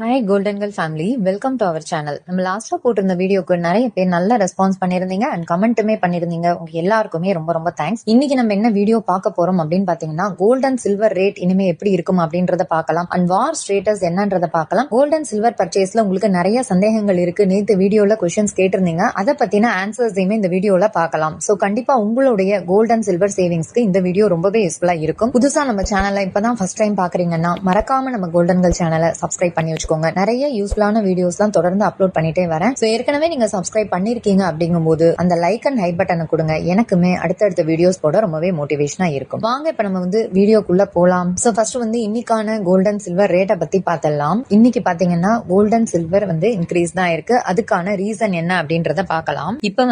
Hi golden girl family, welcome to our channel. நம்ம லாஸ்டா போட்டிருந்த வீடியோக்கு நிறைய பேர் நல்ல ரெஸ்பான்ஸ் பண்ணிருந்தீங்க அண்ட் கமெண்ட்டுமே பண்ணிருந்தீங்க. உங்க எல்லாருக்குமே ரொம்ப ரொம்ப தேங்க்ஸ். இன்னைக்கு நம்ம என்ன வீடியோ பார்க்க போறோம் அப்படின்னு பாத்தீங்கன்னா, கோல்ட் அண்ட் சில்வர் ரேட் இனிமே எப்படி இருக்கும் அப்படின்றத பார்க்கலாம். அண்ட் வார் ஸ்டேட்டஸ் என்னன்றத பார்க்கலாம். கோல்ட் அண்ட் சில்வர் பர்ச்சேஸ்ல உங்களுக்கு நிறைய சந்தேகங்கள் இருக்கு. நேத்து வீடியோல கொஸ்டின்ஸ் கேட்டிருந்தீங்க. அதை பத்தின ஆன்சர்ஸையுமே இந்த வீடியோல பார்க்கலாம். சோ கண்டிப்பா உங்களுடைய கோல்ட் அண்ட் சில்வர் சேவிங்ஸ்க்கு இந்த வீடியோ ரொம்பவே யூஸ்ஃபுல்லா இருக்கும். புதுசா நம்ம சேனலை இப்பதான் ஃபர்ஸ்ட் டைம் பாக்குறீங்கன்னா மறக்காம நம்ம கோல்டன் கேர்ள் சேனலை சப்ஸ்கிரைப் பண்ணி வச்சுக்கோங்க. நிறைய யூஸ்ஃபுல்லான வீடியோஸ் தான் தொடர்ந்து அப்லோட் பண்ணிட்டே வரேன். சோ ஏற்கனவே நீங்க சப்ஸ்கிரைப் பண்ணிருக்கீங்க அப்படிங்கும்போது அந்த லைக் அண்ட் ஹை பட்டனை கொடுங்க. எனக்குமே அடுத்தடுத்த வீடியோஸ் போட ரொம்பவே மோட்டிவேஷனா இருக்கும். வாங்க இப்ப நம்ம வீடியோக்குள்ள போலாம். சோ ஃபர்ஸ்ட் இன்னைக்கான கோல்ட் அண்ட் சில்வர் ரேட்டை பத்தி பார்த்தலாம். இன்னைக்கு பாத்தீங்கன்னா கோல்ட் அண்ட் சில்வர் இன்க்ரீஸ் தான் இருக்கு. அதுக்கான ரீசன் என்ன அப்படின்றத பார்க்கலாம். இப்ப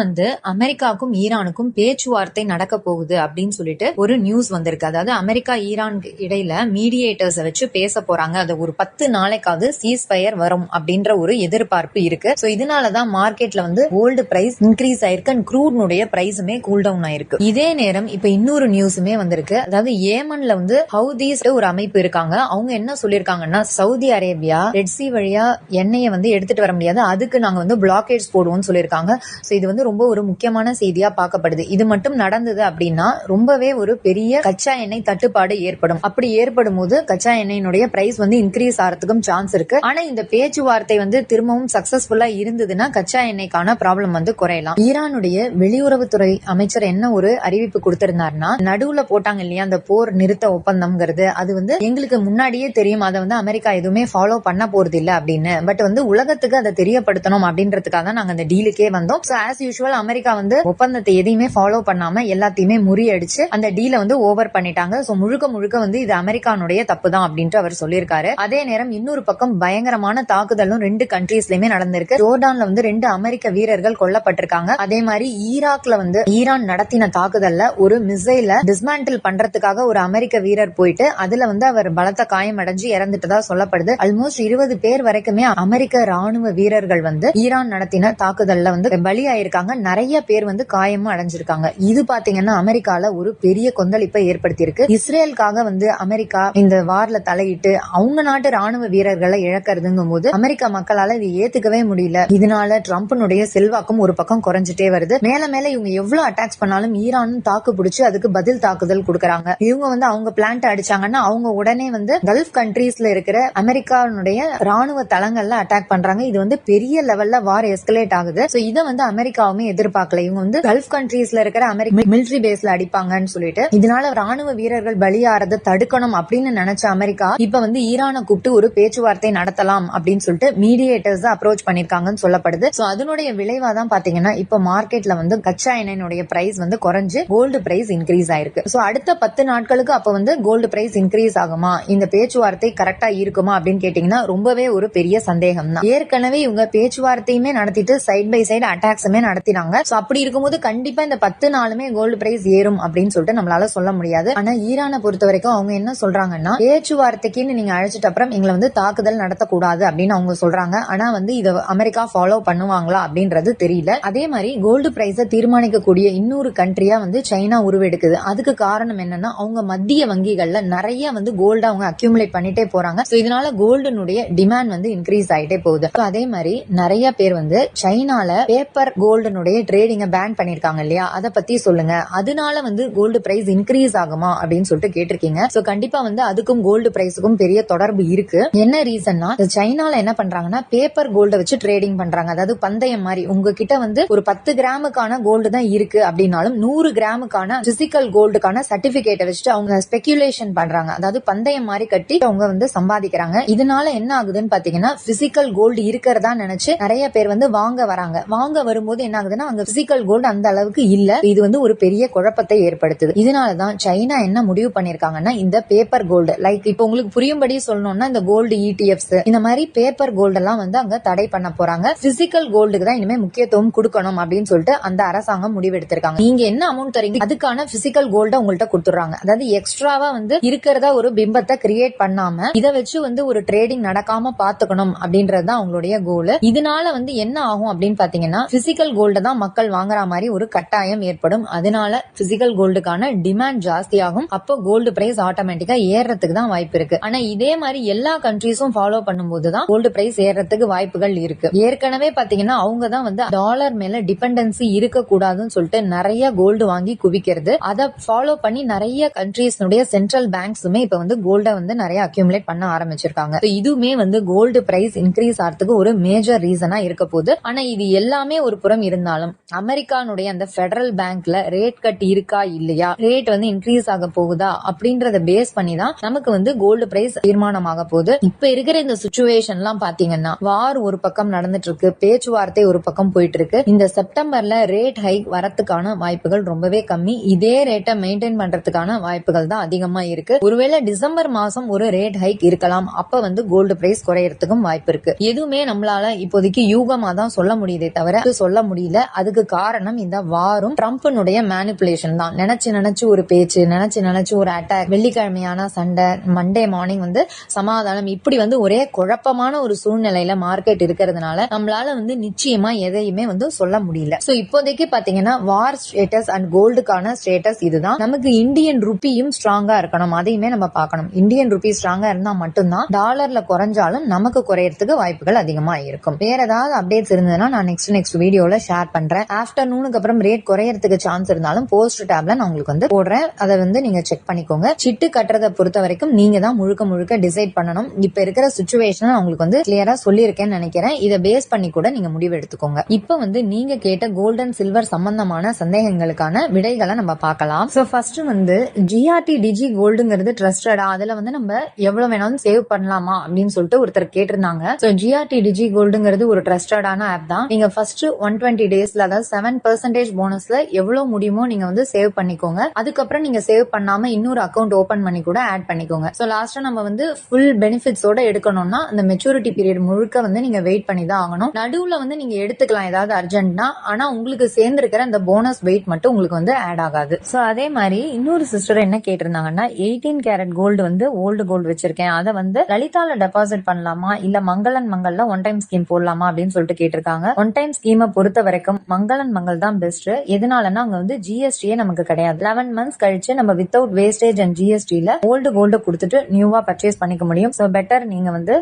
அமெரிக்காவுக்கும் ஈரானுக்கும் பேச்சுவார்த்தை நடக்க போகுது அப்படின்னு சொல்லிட்டு ஒரு நியூஸ் வந்திருக்கு. அதாவது அமெரிக்கா ஈரான் இடையில மீடியேட்டர்ஸ் வச்சு பேச போறாங்க. அது ஒரு 10 நாளைக்காவது சீஸ் ஃபயர் வரும் அப்படின்ற ஒரு எதிர்பார்ப்பு இருக்கு. சோ இதனாலதான் மார்க்கெட்ல கோல்டு பிரைஸ் இன்க்ரீஸ் ஆயிருக்கு அண்ட் க்ரூட்னுடைய பிரைஸுமே கூல் டவுன் ஆயிருக்கு. இதே நேரம் இப்ப இன்னொரு நியூஸுமே வந்திருக்கு. அதாவது ஏமன்ல ஹவுதீஸ் ஒரு அமைப்பு இருக்காங்க. அவங்க என்ன சொல்லிருக்காங்கன்னா, சவுதி அரேபியா ரெட் சி வழியா எண்ணெயை எடுத்துட்டு வர முடியாது, அதுக்கு நாங்க பிளாக்கேட்ஸ் போடுவோம்னு சொல்லிருக்காங்க. சோ இது ரொம்ப ஒரு முக்கியமான செய்தியா பார்க்கப்படுது. இது மட்டும் நடந்தது அப்படின்னா ரொம்பவே ஒரு பெரிய கச்சா எண்ணெய் தட்டுப்பாடு ஏற்படும். அப்படி ஏற்படும் போது கச்சா எண்ணெயினுடைய பிரைஸ் இன்க்ரீஸ் ஆகிறதுக்கும் சான்ஸ் இருக்கு. ஆனா இந்த பேச்சுவார்த்தை திரும்பவும் சக்சஸ்ஃபுல்லா இருந்ததுன்னா கச்சா எண்ணெய்க்கான ப்ராப்ளம் குறையலாம். ஈரானுடைய வெளியுறவுத்துறை அமைச்சர் என்ன ஒரு அறிவிப்பு கொடுத்திருந்தாருன்னா, நடுவுல போட்டாங்க இல்லையா அந்த போர் நிறுத்த ஒப்பந்தம்ங்கிறது, அது எங்களுக்கு முன்னாடியே தெரியும். அதை அமெரிக்கா எதுவுமே ஃபாலோ பண்ண போறது இல்ல அப்படின்னு. பட் உலகத்துக்கு அதை தெரியப்படுத்தணும் அப்படின்றதுக்காக தான் நாங்க அந்த டீலுக்கே வந்தோம். சோ ஆஸ் யூசுவல் அமெரிக்கா ஒப்பந்தத்தை எதையுமே ஃபாலோ பண்ணாம எல்லாத்தையுமே முறியடிச்சு அந்த டீலை ஓவர் பண்ணிட்டாங்க. சோ முழுக்க முழுக்க இது அமெரிக்கானுடைய தப்பு தான் அப்படின்ட்டு அவர் சொல்லியிருக்காரு. அதே நேரம் இன்னொரு பக்கம் பயங்கரமான தாக்குதலும் 2 கண்ட்ரீஸ்லயுமே நடந்திருக்கு. ஜோர்டான்ல 2 அமெரிக்க வீரர்கள் கொல்லப்பட்டிருக்காங்க. அதே மாதிரி ஈராக்ல ஈரான் நடத்தின தாக்குதல்ல ஒரு மிசைல டிஸ்மேண்டில் பண்றதுக்காக ஒரு அமெரிக்க வீரர் போயிட்டு அதுல அவர் பலத்த காயம் அடைஞ்சு இறந்துட்டதா சொல்லப்படுது. ஆல்மோஸ்ட் 20 பேர் வரைக்குமே அமெரிக்க ராணுவ வீரர்கள் ஈரான் நடத்தின தாக்குதல்ல பலியாயிருக்காங்க. நிறைய பேர் காயமும் அடைஞ்சிருக்காங்க. இது பாத்தீங்கன்னா அமெரிக்கால ஒரு பெரிய கொந்தளிப்பை ஏற்படுத்தி இருக்கு. இஸ்ரேலுக்காக அமெரிக்கா இந்த வார்ல தலையிட்டு அவங்க நாட்டு ராணுவ வீரர்களை இழக்கிறதுங்கும் போது அமெரிக்கா மக்களால இது ஏத்துக்கவே முடியல. இதனால ட்ரம்ப்னுடைய செல்வாக்கும் ஒரு பக்கம் குறைஞ்சிட்டே வருது. மேல மேல இவங்க எவ்வளவு அட்டாக்ஸ் பண்ணாலும் ஈரானும் தாக்கு பிடிச்சு அதுக்கு பதில் தாக்குதல் கொடுக்கறாங்க. இவங்க அவங்க பிளான்ட் அடிச்சாங்கன்னா அவங்க உடனே கல்ஃப் கண்ட்ரீஸ்ல இருக்கிற அமெரிக்காவுடைய ராணுவ தளங்கள்ல அட்டாக் பண்றாங்க. இது பெரிய லெவல்ல வார் எஸ்கலேட் ஆகுது. சோ இத அமெரிக்காவுமே எதிர்பார்க்கல. இவங்க கல்ஃப் கண்ட்ரீஸ்ல இருக்கிற அமெரிக்க மிலிட்டரி பேஸ்ல அடிப்பாங்கன்னு சொல்லிட்டு இதனால ராணுவ வீரர்கள் பலியாறத தடுக்கணும் அப்படின்னு நினைச்ச அமெரிக்கா இப்ப ஈரானை கூப்பிட்டு ஒரு பேச்சுவார்த்தை நடத்தலாம் அப்படின்னு சொல்லிட்டு மீடியேட்டர்ஸ் அப்ரோச் பண்ணிருக்காங்கன்னு சொல்லப்படுது. சோ அதனுடைய விளைவா தான் பாத்தீங்கன்னா இப்ப மார்க்கெட்ல கச்சா எண்ணெயினுடைய பிரைஸ் குறைஞ்சு கோல்டு பிரைஸ் இன்க்ரீஸ் ஆயிருக்கு. சோ அடுத்த 10 நாட்களுக்கு அப்ப கோல்டு பிரைஸ் இன்க்ரீஸ் ஆகுமா, இந்த பேச்சுவார்த்தை கரெக்டா இருக்குமா அப்படின்னு கேட்டீங்கன்னா ரொம்பவே ஒரு பெரிய சந்தேகம் தான். ஏற்கனவே இவங்க பேச்சுவார்த்தையுமே நடத்திட்டு சைட் பை சைடு அட்டாக்ஸுமே நடத்தினாங்க. சோ அப்படி இருக்கும்போது கண்டிப்பா இந்த 10 நாளுமே கோல்டு பிரைஸ் ஏறும் அப்படின்னு சொல்லிட்டு நம்மளால சொல்ல முடியாது. ஆனா ஈரானை பொறுத்த வரைக்கும் அவங்க என்ன சொல்றாங்கன்னா, பேச்சுவார்த்தைக்குன்னு நீங்க அழைச்சிட்ட அப்புறம் எங்களை தாக்குதல் நடத்தக்கூடாது அப்படின்னு அவங்க சொல்றாங்க. ஆனா இத அமெரிக்கா ஃபாலோ பண்ணுவாங்களா அப்படின்றது தெரியல. அதே மாதிரி கோல்டு பிரைஸ தீர்மானிக்கக்கூடிய இன்னொரு கண்ட்ரியா சைனா உருவெடுக்குது. அதுக்கு காரணம் என்னன்னா, அவங்க மத்திய வங்கிகள்ல நிறைய கோல்டு அவங்க அக்யூமுலேட் பண்ணிட்டே போறாங்க. சோ இதனால கோல்டுனுடைய டிமாண்ட் இன்க்ரீஸ் ஆயிட்டே போகுது. அதே மாதிரி நிறைய பேர் சைனால பேப்பர் கோல்டுனுடைய ட்ரேடிங்க பேன் பண்ணிருக்காங்க இல்லையா, அதை பத்தி சொல்லுங்க, அதனால கோல்டு பிரைஸ் இன்க்ரீஸ் ஆகுமா அப்படின்னு சொல்லிட்டு கேட்டிருக்கீங்க. சோ கண்டிப்பா அதுக்கும் கோல்டு பிரைஸுக்கும் பெரிய தொடர்பு இருக்கு. என்ன ரீசன்னா, சைனால என்ன பண்றாங்கன்னா பேப்பர் கோல்ட வச்சு ட்ரேடிங் பண்றாங்க. அதாவது பந்தயம் மாதிரி உங்ககிட்ட ஒரு 10 கிராமுக்கான கோல்டு தான் இருக்கு அப்படின்னாலும் 100 கிராமுக்கான பிசிக்கல் கோல்டுக்கான சர்டிபிகேட்டை வச்சுட்டு அவங்க ஸ்பெகுலேஷன் பண்றாங்க. அதாவது பந்தயம் மாதிரி கட்டி அவங்க சம்பாதிக்கிறாங்க. இதனால என்ன ஆகுதுன்னு பாத்தீங்கன்னா, பிசிக்கல் கோல்டு இருக்கிறதா நினைச்சு நிறைய பேர் வாங்க வராங்க. வாங்க வரும்போது என்ன ஆகுதுன்னா, அங்க பிசிக்கல் கோல்டு அந்த அளவுக்கு இல்ல. இது ஒரு பெரிய குழப்பத்தை ஏற்படுத்துது. இதனாலதான் சைனா என்ன முடிவு பண்ணிருக்காங்கன்னா, இந்த பேப்பர் கோல்டு லைக் இப்ப உங்களுக்கு புரியும்படி சொல்லணும்னா இந்த கோல்டு இடிஎஃப்ஸ் இந்த மாதிரி பேப்பர் கோல்டு எல்லாம் அங்க தடை பண்ண போறாங்க. பிசிக்கல் கோல்டுக்கு தான் இனிமே முக்கியத்துவம் கொடுக்கணும் அப்படின்னு சொல்லிட்டு அந்த அரசாங்கம் முடிவெடுத்திருக்காங்க. நீங்க என்ன அமௌண்ட் தரீங்க அதுக்கான பிசிக்கல் கோல்ட உங்கள்ட்ட கொடுத்துறாங்க. அதாவது எக்ஸ்ட்ராவா இருக்கிறதா ஒரு பிம்பத்தை கிரியேட் பண்ணாம இதை வச்சு ஒரு ட்ரேடிங் நடக்காம பாத்துக்கணும் அப்படின்றதுதான் அவங்களுடைய கோல். இதனால என்ன ஆகும் அப்படின்னு பாத்தீங்கன்னா, பிசிக்கல் கோல்ட தான் மக்கள் வாங்குற மாதிரி ஒரு கட்டாயம் ஏற்படும். அதனால பிசிக்கல் கோல்டுக்கான டிமாண்ட் ஜாஸ்தி ஆகும். அப்போ கோல்டு பிரைஸ் ஆட்டோமேட்டிக்கா ஏறதுக்கு தான் வாய்ப்பு இருக்கு. ஆனா இதே மாதிரி எல்லா கண்ட்ரீஸும் ஃபாலோ பண்ணும்போதுதான் கோல்டு பிரைஸ் ஏறதுக்கு வாய்ப்புகள் இருக்கு. ஏற்கனவே பாத்தீங்கன்னா அவங்க தான் வந்து டாலர் மேல டிபெண்டன்சி இருக்க கூடாதுன்னு சொல்லிட்டு நிறைய கோல்டு வாங்கி குவிக்கிறது. அதை ஃபாலோ பண்ணி நிறைய கண்ட்ரீஸ்னுடைய சென்ட்ரல் பேங்க்ஸுமே இப்ப வந்து கோல்ட வந்து நிறைய அக்யூமுலேட் பண்ண ஆரம்பிச்சிருக்காங்க. இதுவுமே வந்து கோல்டு பிரைஸ் இன்க்ரீஸ் ஆகிறதுக்கு ஒரு மேஜர் ரீசனா இருக்க போகுது. ஆனா இது எல்லாமே ஒரு புறம் இருந்தாலும் அமெரிக்கானுடைய அந்த பெடரல் பேங்க்ல ரேட் கட் இருக்கா இல்லையா, ரேட் வந்து இன்க்ரீஸ் ஆக போகுதா அப்படின்றத பேஸ் பண்ணி தான் நமக்கு வந்து கோல்டு பிரைஸ் தீர்மானமாக போகுது. இப்ப இருக்கிற இந்த சிச்சுவேஷன் எல்லாம் பாத்தீங்கன்னா வார் ஒரு பக்கம் நடந்துட்டு இருக்கு, பேச்சுவார்த்தை ஒரு பக்கம் போயிட்டு இருக்கு. இந்த செப்டம்பர்ல ரேட் ஹைக் வரதுக்கான வாய்ப்புகள் ரொம்பவே கம்மி. இதே ரேட்டை மெயின்டைன் பண்றதுக்கான வாய்ப்புகள் தான் அதிகமா இருக்கு. ஒருவேளை டிசம்பர் மாசம் ஒரு ரேட் ஹைக் இருக்கலாம். அப்ப வந்து கோல்டு பிரைஸ் குறையறதுக்கும் வாய்ப்பு இருக்கு. எதுவுமே நம்மளால இப்போதைக்கு யூகமா தான் சொல்ல முடியுதே தவிர சொல்ல முடியல. அதுக்கு காரணம் இந்த வாரும் ட்ரம்ப்னுடைய மேனிபுலேஷன் தான். நினைச்சு ஒரு பேச்சு, நினைச்சு ஒரு அட்டாக், வெள்ளிக்கிழமையான சண்டை, மண்டே மார்னிங் வந்து சமாதானம், இப்படி வந்து ஒரே குழப்பமான ஒரு சூழ்நிலையில மார்க்கெட் இருக்கிறதுனால நம்மளால வந்து நிச்சயமா எதையுமே வந்து சொல்ல முடியல. சோ இப்போதைக்கு பாத்தீங்கன்னா வார் ஸ்டேட்டஸ் அண்ட் கோல்டுக்கான ஸ்டேட்டஸ் இதுதான். நமக்கு இந்தியன் ருப்பியும் ஸ்ட்ராங்கா இருக்கணும், அதையுமே நம்ம பார்க்கணும். இந்தியன் ருப்பி ஸ்ட்ராங்கா இருந்தா மட்டும்தான் டாலர்ல குறைஞ்சாலும் நமக்கு குறையறதுக்கு வாய்ப்புகள் அதிகமா இருக்கும். வேற ஏதாவது அப்டேட்ஸ் இருந்ததுன்னா நான் நெக்ஸ்ட் வீடியோல ஷேர் பண்றேன். ஆஃப்டர்நூனுக்கு அப்புறம் ரேட் குறையறதுக்கு சான்ஸ் இருந்தாலும் போஸ்ட் டேப்ல நான் உங்களுக்கு வந்து போடுறேன். அதை வந்து நீங்க செக் பண்ணிக்கோங்க. சிட்டு கட்டுறதை பொறுத்த வரைக்கும் நீங்க தான் முழுக்க டிசைட் பண்ணணும். இப்ப இருக்கிற சிச்சுவேஷன் உங்களுக்கு வந்து கிளியரா சொல்லியிருக்கேன்னு நினைக்கிறேன். இதை பேஸ் பண்ணி கூட நீங்க முடிவு எடுத்துக்கோங்க. இப்ப வந்து நீங்க கேட்ட கோல்டன் சில்வர் சம்பந்தமான சந்தேகங்களுக்கான விடைகளை நம்ம பார்க்கலாம். சோ ஃபர்ஸ்ட் வந்து ஜிஆர்டி டிஜி கோல்டுங்கிறது ட்ரஸ்டடா, அதுல வந்து நம்ம எவ்வளவு வேணாலும் சேவ் பண்ணலாமா அப்படின்னு சொல்லிட்டு ஒருத்தர் கேட்டிருந்தாங்க. சோ ஜிஆர்டி டிஜி கோல்டுங்கிறது ஒரு ட்ரஸ்டடான ஆப் தான். நீங்க ஃபர்ஸ்ட் 120 டேஸ்ல, அதாவது 7% போனஸ்ல எவ்வளவு முடியுமோ நீங்க வந்து சேவ் பண்ணிக்கோங்க. அதுக்கப்புறம் நீங்க சேவ் பண்ணாம இன்னொரு அக்கௌண்ட் ஓபன் பண்ணி கூட ஆட் பண்ணிக்கோங்க. சோ லாஸ்டா நம்ம வந்து ஃபுல் பெனிஃபிட்ஸோட எடுக்கணும்னா அந்த மெச்சூரிட்டி பீரியட் முழுக்க வந்து நீங்க வெயிட் பண்ணி தான் ஆகணும். நடுவுல வந்து நீங்க எடுத்துக்கலாம் ஏதாவது அர்ஜென்ட்னா, ஆனா உங்களுக்கு சேர்ந்திருக்கிற அந்த போனஸ் வெயிட் மட்டும் உங்களுக்கு வந்து ஆட் ஆகாது. சோ அதே மாதிரி இன்னொரு சிஸ்டர் என்ன கேட்டிருந்தாங்கன்னா 18 கேரட் கோல்டு வந்து ஓல்டு கோல்டு வச்சிருக்கேன், அதை வந்து லலிதால டெபாசிட் பண்ணலாமா இல்ல மங்கள்ல ஒன் டைம் ஸ்கீம் போடலாமா அப்படின்னு சொல்லிட்டு கேட்டிருக்காங்க. ஒன் டைம் ஸ்கீமை பொறுத்த வரைக்கும் மங்கல் தான் பெஸ்ட். எதனாலன்னா அங்க வந்து ஜிஎஸ்டியே நமக்கு கிடையாது. 11 மந்த்ஸ் கழிச்சு நம்ம வித்தவுட் வேஸ்டேஜ் அண்ட் ஜிஎஸ்டில ஓல்டு கோல்டு கொடுத்துட்டு நியூவா பர்ச்சேஸ் பண்ணிக்க முடியும். சோ பெட்டர் நீங்க வந்து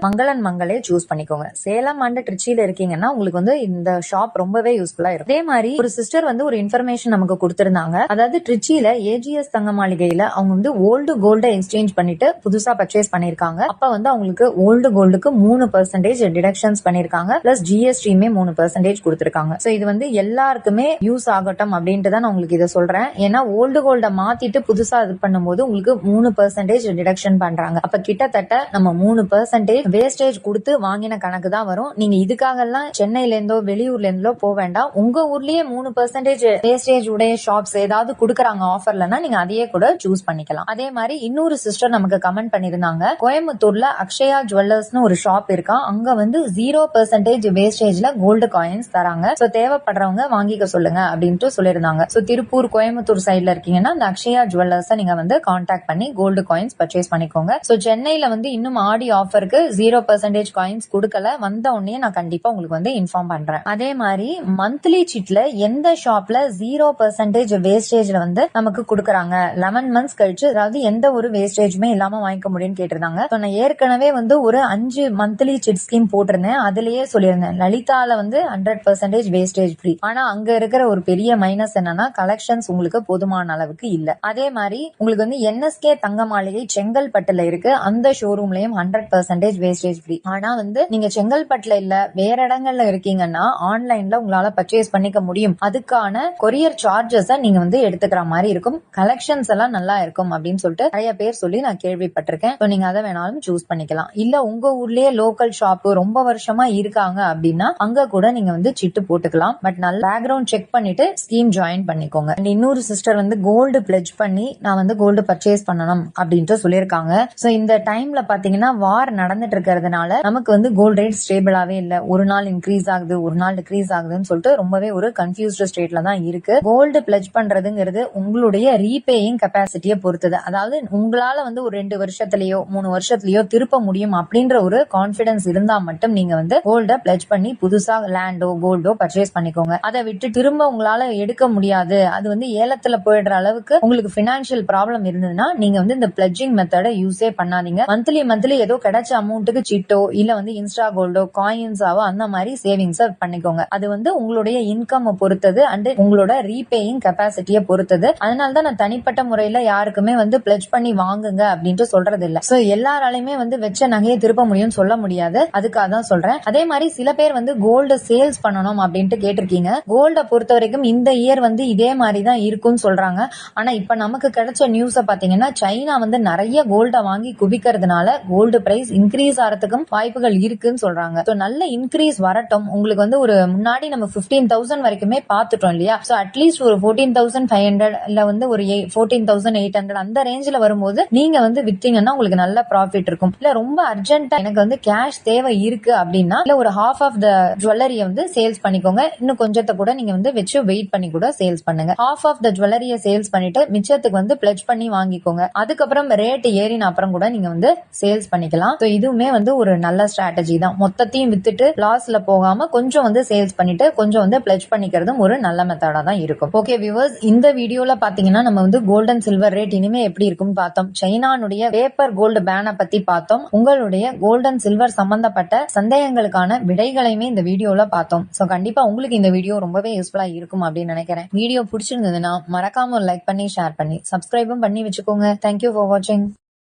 மங்களே சூஸ் பண்ணிக்கோங்க. சேலம் அண்ட் திருச்சியில இருக்கீங்கன்னா உங்களுக்கு வந்து இந்த ஷாப் ரொம்பவே யூஸ்ஃபுல்லா இருக்கும். அதே மாதிரி ஒரு சிஸ்டர் வந்து ஒரு இன்ஃபர்மேஷன் நமக்கு கொடுத்திருந்தாங்க. அதாவது திருச்சியில ஏஜிஎஸ் தங்க மாளிகையில அவங்க வந்து ஓல்டு கோல்டை எக்ஸ்சேஞ்ச் பண்ணிட்டு புதுசா பர்ச்சேஸ் பண்ணிருக்காங்க. அப்ப வந்து அவங்களுக்கு ஓல்டு கோல்டுக்கு 3% டிடக்ஷன்ஸ் பண்ணிருக்காங்க. பிளஸ் ஜிஎஸ்டியுமே 3% கொடுத்திருக்காங்க. சோ இது வந்து எல்லாருக்குமே யூஸ் ஆகட்டும் அப்படின்ட்டு தான் நான் உங்களுக்கு இதை சொல்றேன். ஏன்னா ஓல்டு கோல்ட மாத்திட்டு புதுசா இது பண்ணும்போது உங்களுக்கு 3% டிடக்ஷன் பண்றாங்க. அப்ப கிட்டத்தட்ட நம்ம 3% வேஸ்டேஜ் கொடுத்து வாங்கின கணக்கு தான் வரும். நீங்க இதுக்காக எல்லாம் சென்னையில இருந்தோ வெளியூர்ல இருந்தோ போக வேண்டாம். உங்க ஊர்லயே 3% வேஸ்டேஜ் உடைய ஷாப்ஸ் ஏதாவது கொடுக்கறாங்க ஆஃபர்லன்னா நீங்க அதையே கூட சூஸ் பண்ணிக்கலாம். அதே மாதிரி இன்னொரு சிஸ்டர் நமக்கு கமெண்ட் பண்ணிருந்தாங்க, கோயம்புத்தூர்ல அக்ஷயா ஜுவல்லர்ஸ்னு ஒரு ஷாப் இருக்கா, அங்க வந்து 0% வேஸ்டேஜ்ல கோல்டு காயின்ஸ் தராங்க. சோ தேவைப்படுறவங்க வாங்கிக்க சொல்லுங்க அப்படின்ட்டு சொல்லிருந்தாங்க. சோ திருப்பூர் கோயம்புத்தூர் சைட்ல இருக்கீங்கன்னா அந்த அக்ஷயா ஜுவல்லர்ஸ் நீங்க வந்து கான்டாக்ட் பண்ணி கோல்டு காயின்ஸ் பர்ச்சேஸ் பண்ணிக்கோங்க. சோ சென்னையில வந்து இன்னும் ஆடி ஆஃபருக்கு 0% காயின்ஸ் கொடுக்கல, வந்த உடனே நான் கண்டிப்பா உங்களுக்கு வந்து இன்ஃபார்ம் பண்றேன். அதே மாதிரி மந்த்லி சிட்ல எந்த ஷாப்ல 0% வேஸ்டேஜ்ல வந்து நமக்கு கொடுக்கறாங்க 11 மந்த்ஸ் கழிச்சு, அதாவது எந்த ஒரு வேஸ்டேஜுமே இல்லாம வாங்கிக்க முடியும்னு கேட்டிருந்தாங்க. நான் ஏற்கனவே வந்து ஒரு 5 மந்த்லி சிட் ஸ்கீம் போட்டிருந்தேன். அதுலயே சொல்லியிருந்தேன் லலிதால வந்து 100% வேஸ்டேஜ் ஃப்ரீ. ஆனா அங்க இருக்கிற ஒரு பெரிய மைனஸ் என்னன்னா கலெக்ஷன்ஸ் உங்களுக்கு போதுமான அளவுக்கு இல்ல. அதே மாதிரி உங்களுக்கு வந்து என்எஸ்கே தங்க மாளிகை செங்கல்பட்டுல இருக்கு, அந்த ஷோரூம்லயும் 100% வேஸ்டேஜ் ஃப்ரீ. ஆனா வந்து நீங்க செங்கல்பட்டுல இல்ல வேற இடங்கள்ல இருக்கீங்கன்னா ஆன்லைன்ல உங்களால பர்ச்சேஸ் பண்ணிக்க முடியும். அதுக்கான கொரியர் சார்ஜஸ் நீங்க வந்து எடுத்துக்கிற மாதிரி இருக்கும். கலெக்ஷன்ஸ் எல்லாம் நல்லா இருக்கும் அப்படின்னு சொல்லிட்டு நிறைய பேர் சொல்லி நான் கேள்விப்பட்டிருக்கேன். நீங்க அதை வேணாலும் சூஸ் பண்ணிக்கலாம். இல்ல உங்க ஊர்லயே லோக்கல் ஷாப் ரொம்ப வருஷமா இருக்காங்க அப்படின்னா அங்க கூட நீங்க வந்து சிட்டு போட்டுக்கலாம். பட் நல்ல பேக்ரவுண்ட் செக் பண்ணிட்டு ஸ்கீம் ஜாயின் பண்ணிக்கோங்க. இன்னொரு சிஸ்டர் வந்து கோல்டு பிளெட்ஜ் பண்ணி நான் வந்து கோல்டு பர்ச்சேஸ் பண்ணணும் அப்படின்ட்டு சொல்லியிருக்காங்க. சோ இந்த டைம்ல பாத்தீங்கன்னா வார் நடந்துட்டு இருக்கிறதுனால நமக்கு வந்து கோல்டு ரேட் ஸ்டேபிளாவே இல்ல. ஒரு நாள் இன்க்ரீஸ் ஆகுது, ஒரு நாள் டிக்ரீஸ் ஆகுதுன்னு சொல்லிட்டு ரொம்பவே ஒரு கன்ஃபியூஸ்ட் ஸ்டேட்ல தான் இருக்கு. கோல்டு பிளெட்ஜ் பண்றதுங்கிறது உங்களுடைய ரீபேயிங் கெப்பாசிட்டியை பொறுத்தது. அதாவது உங்களால வந்து ஒரு 2 வருஷத்துலயோ 3 வருஷத்துலயோ திருப்ப முடியும் அப்படின்ற ஒரு கான்பிடன்ஸ் இருந்தா மட்டும் நீங்க வந்து கோல்ட பிளெட்ஜ் பண்ணி புதுசா லேண்டோ கோல்டோ பர்ச்சேஸ் பண்ணிக்கோங்க. அதை விட்டு திரும்ப உங்களால எடுக்க முடியாது, அது வந்து ஏலத்துல போயிடுற அளவுக்கு உங்களுக்கு பினான்சியல் ப்ராப்ளம் இருந்ததுன்னா நீங்க வந்து இந்த பிளட்ஜிங் மெத்தட யூஸே பண்ணாதீங்க. மந்த்லி ஏதோ கிடைச்ச அமௌண்ட்டுக்கு சிட்டோ இல்ல வந்து இன்ஸ்டா கோல்டோ காயின்ஸாவோ அந்த மாதிரி சேவிங்ஸ் பண்ணிக்கோங்க. அது வந்து உங்களுடைய இன்கம் பொறுத்தது அண்ட் உங்களோட ரீபேயிங் கெப்பாசிட்டியை பொறுத்தது. அதனால தான் நான் தனிப்பட்ட முறையில யாருக்குமே வந்து பிளட்ஜ் பண்ணி வாங்குங்க அப்படின்ட்டு சொல்றது இல்ல. சோ எல்லாராலையுமே வந்து வச்ச நகையை திருப்ப முடியும்னு சொல்ல முடியாது, அதுக்காக தான் சொல்றேன். அதே மாதிரி சில பேர் வந்து கோல்டு சேல்ஸ் பண்ணணும் அப்படின்ட்டு கேட்டிருக்கீங்க. கோல்ட பொறுத்த வரைக்கும் இந்த இயர் வந்து இதே மாதிரி தான் இருக்கும்னு சொல்றாங்க. ஆனா இப்ப நமக்கு கிடைச்ச நியூஸ பாத்தீங்கன்னா சைனா வந்து நிறைய கோல்ட வாங்கி குவிக்கிறதுனால கோல்டு பிரைஸ் இன்க்ரீஸ் ஆகிறதுக்கும் வாய்ப்புகள் இருக்குன்னு சொல்றாங்க. சோ நல்ல இன்க்ரீஸ் வரட்டும். உங்களுக்கு வந்து ஒரு முன்னாடி நம்ம 15,000 வரைக்குமே பாத்துட்டோம் இல்லையா? சோ அட்லீஸ்ட் ஒரு 14,500 இல்ல வந்து ஒரு 14,800 அந்த ரேஞ்சில வரும்போது நீங்க வந்து வித்தீங்கன்னா உங்களுக்கு நல்ல ப்ராஃபிட் இருக்கும். இல்ல ரொம்ப அர்ஜென்ட்டா எனக்கு வந்து கேஷ் தேவை இருக்கு அப்படின்னா இல்ல ஒரு half ஆஃப் த ஜுவல்லரியை வந்து சேல்ஸ் பண்ணிக்கோங்க. இன்னும் கொஞ்சத்தை கூட நீங்க வந்து வச்சு வெயிட் பண்ணி கூட சேல்ஸ் பண்ணுங்க. half ஆஃப் த ஜுவல்லரியை சேல்ஸ் பண்ணிட்டு மிச்சத்துக்கு வந்து பிளட்ஜ் பண்ணி வாங்கிக்கோங்க. அதுக்கப்புறம் ரேட் ஏறின அப்புறம் கூட நீங்க வந்து சேல்ஸ் பண்ணிக்கலாம். இதுவுமே வந்து ஒரு நல்ல ஸ்ட்ராட்டஜி தான். மொத்தத்தையும் வித்துட்டு லாஸ்ல போகாம கொஞ்சம் வந்து சேல்ஸ் பண்ணிட்டு கொஞ்சம் வந்து பிளட்ஜ் பண்ணிக்கிறதும் ஒரு நல்ல மெத்தடா தான் இருக்கும். ஓகே வியூவர்ஸ், இந்த வீடியோல பாத்தீங்கன்னா நம்ம வந்து கோல்ட் அண்ட் சில்வர் ரேட் இனிமே எப்படி இருக்கும்னு பார்த்தோம். சைனானுடைய பேப்பர் கோல்டு பேனை பத்தி பார்த்தோம். உங்களுடைய கோல்ட் அண்ட் சில்வர் சம்பந்தப்பட்ட சந்தேகங்களுக்கான விடைகளையுமே இந்த வீடியோல பார்த்தோம். சோ கண்டிப்பா உங்களுக்கு இந்த வீடியோ ரொம்பவே யூஸ்ஃபுல்லா இருக்கும் அப்படின்னு நினைக்கிறேன். வீடியோ பிடிச்சிருந்ததுன்னா மறக்காம லைக் பண்ணி ஷேர் பண்ணி சப்ஸ்கிரைபும் பண்ணி வச்சுக்கோங்க. தேங்க்யூ ஃபார் வாட்சிங்.